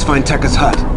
find Tekka's hut.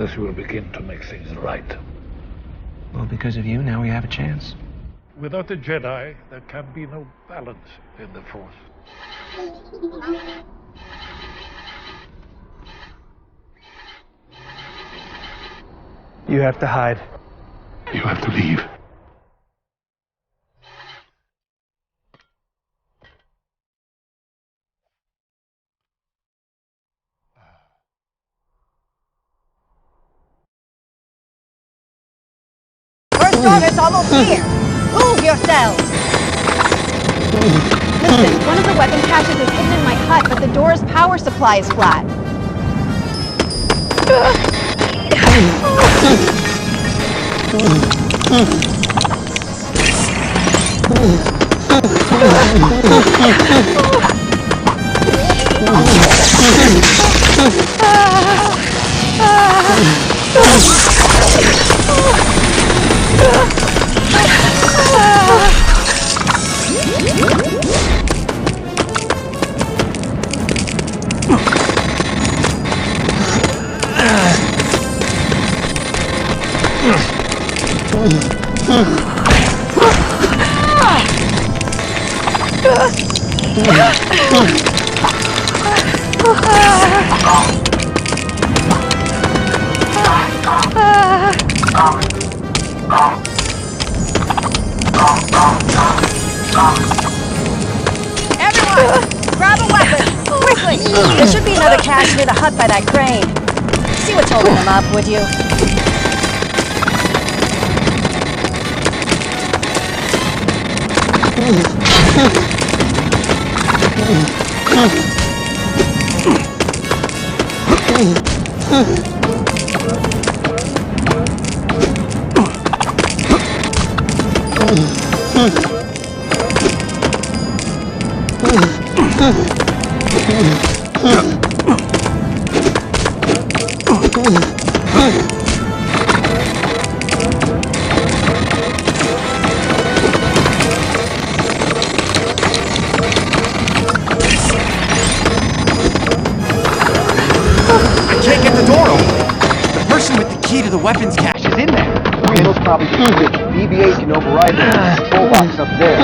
This will begin to make things right. Well, because of you, now we have a chance. Without the Jedi, there can be no balance in the Force. You have to hide. You have to leave. It's almost here! Move yourselves! Listen, one of the weapon caches is hidden in my hut, but the door's power supply is flat. Everyone, grab a weapon, quickly! There should be another cache near the hut by that crane. See what's holding them up, would you? The weapons cache is in there. Randall's probably the switch. BB-8 can override the control box up there.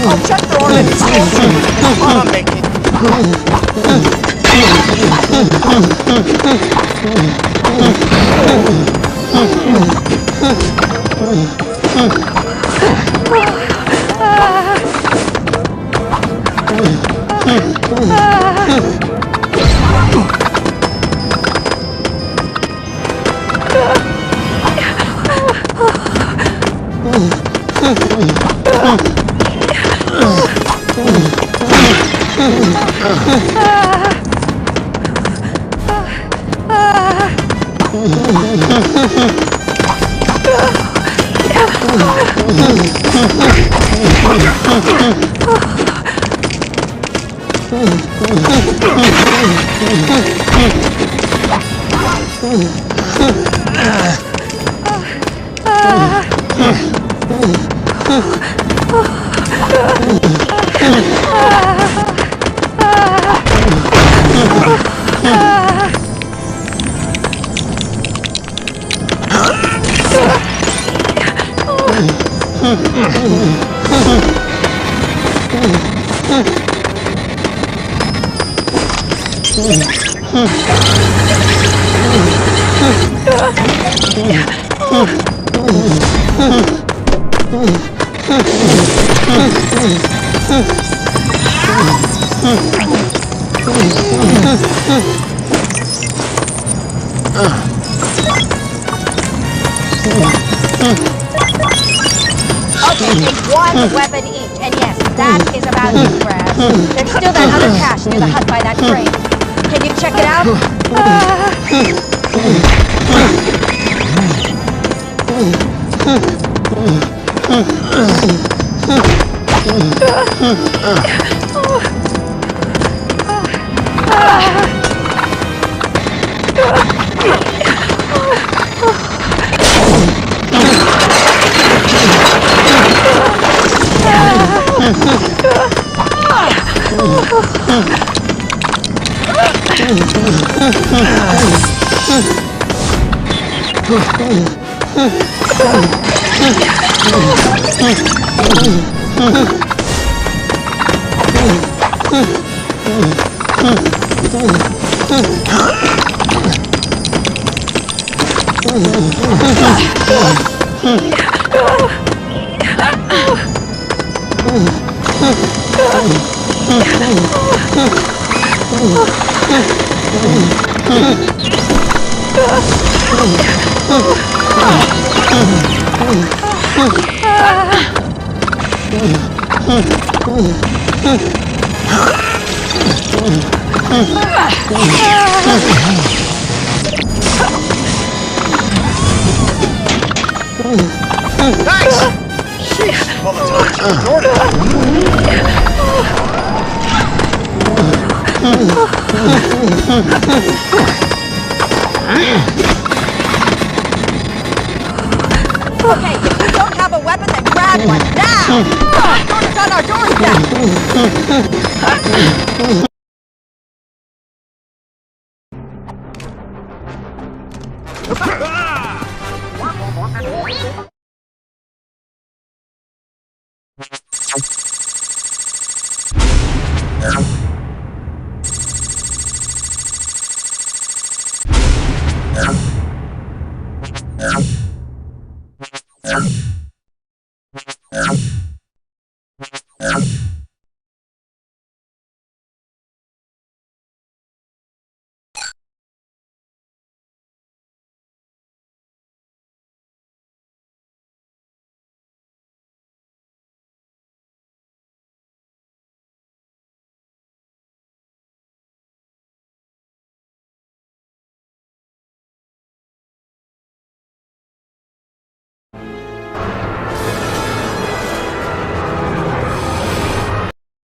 I'll check the order and I'll make it. Okay, take one weapon each, and yes, that is about it, Brad. There's still that other cache near the hut by that crane. Can you check it out? Thanks! Jeez, all the time to ignore Okay, if you don't have a weapon, then grab one now! Jordan's on our doorstep! Yeah.